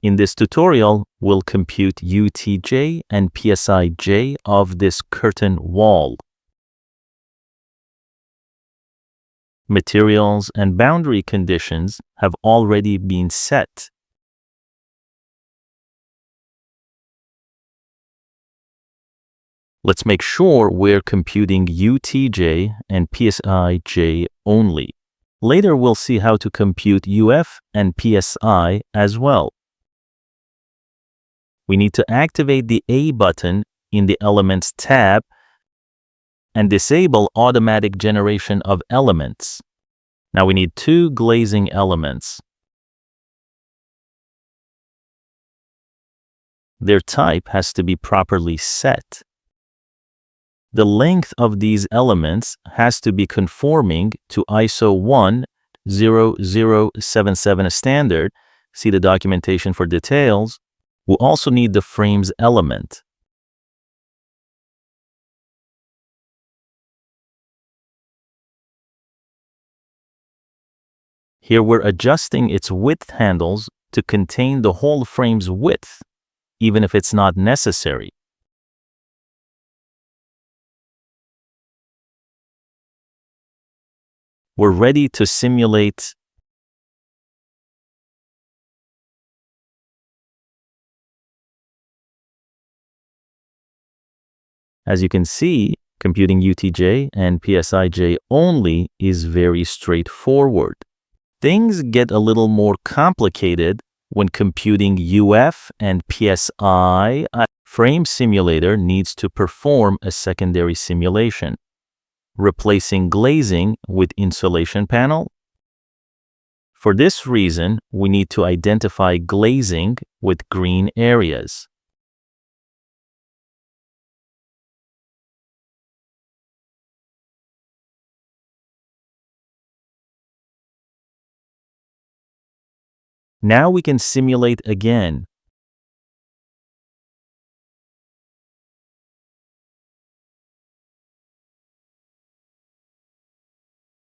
In this tutorial, we'll compute UTJ and PSIJ of this curtain wall. Materials and boundary conditions have already been set. Let's make sure we're computing UTJ and PSIJ only. Later, we'll see how to compute UF and PSI as well. We need to activate the A button in the Elements tab and disable automatic generation of elements. Now we need two glazing elements. Their type has to be properly set. The length of these elements has to be conforming to ISO 10077 standard. See the documentation for details. We'll also need the frames element. Here we're adjusting its width handles to contain the whole frame's width, even if it's not necessary. We're ready to simulate. As you can see, computing UTJ and PSIJ only is very straightforward. Things get a little more complicated when computing UF and PSI. Frame Simulator needs to perform a secondary simulation, replacing glazing with insulation panel. For this reason, we need to identify glazing with green areas. Now we can simulate again.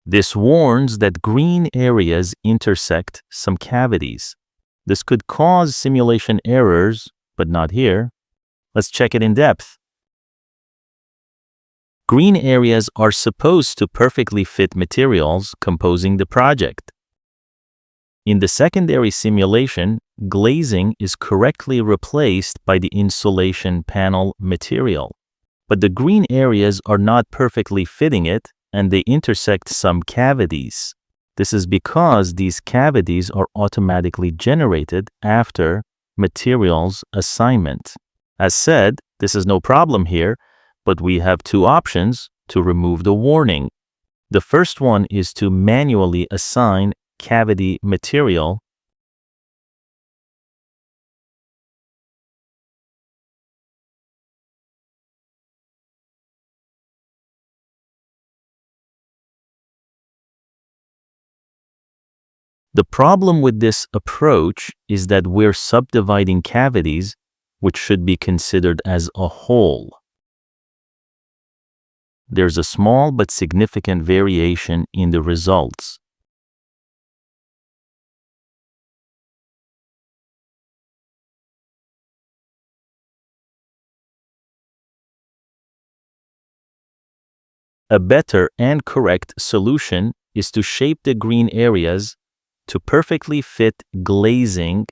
This warns that green areas intersect some cavities. This could cause simulation errors, but not here. Let's check it in depth. Green areas are supposed to perfectly fit materials composing the project. In the secondary simulation, glazing is correctly replaced by the insulation panel material. But the green areas are not perfectly fitting it, and they intersect some cavities. This is because these cavities are automatically generated after materials assignment. As said, this is no problem here, but we have two options to remove the warning. The first one is to manually assign cavity material. The problem with this approach is that we're subdividing cavities, which should be considered as a whole. There's a small but significant variation in the results. A better and correct solution is to shape the green areas to perfectly fit glazing .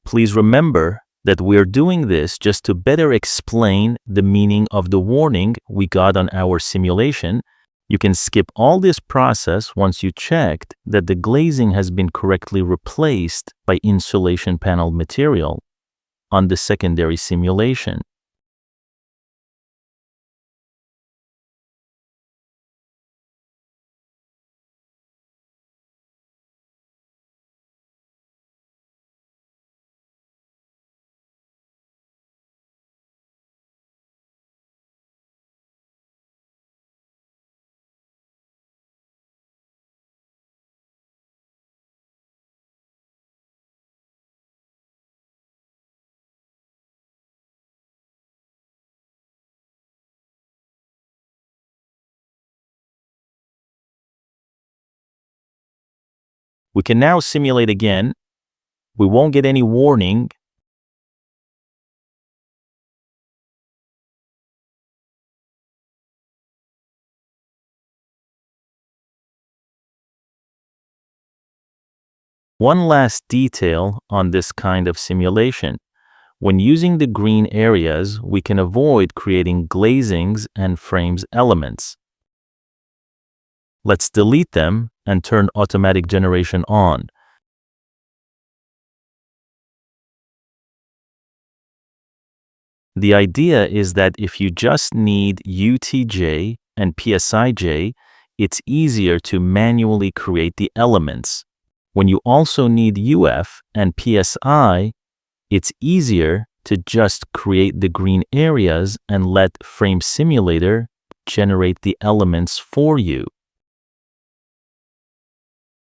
Please remember that we're doing this just to better explain the meaning of the warning we got on our simulation. You can skip all this process once you checked that the glazing has been correctly replaced by insulation panel material on the secondary simulation. We can now simulate again. We won't get any warning. One last detail on this kind of simulation. When using the green areas, we can avoid creating glazings and frames elements. Let's delete them and turn automatic generation on. The idea is that if you just need UTJ and PSIJ, it's easier to manually create the elements. When you also need UF and PSI, it's easier to just create the green areas and let Frame Simulator generate the elements for you.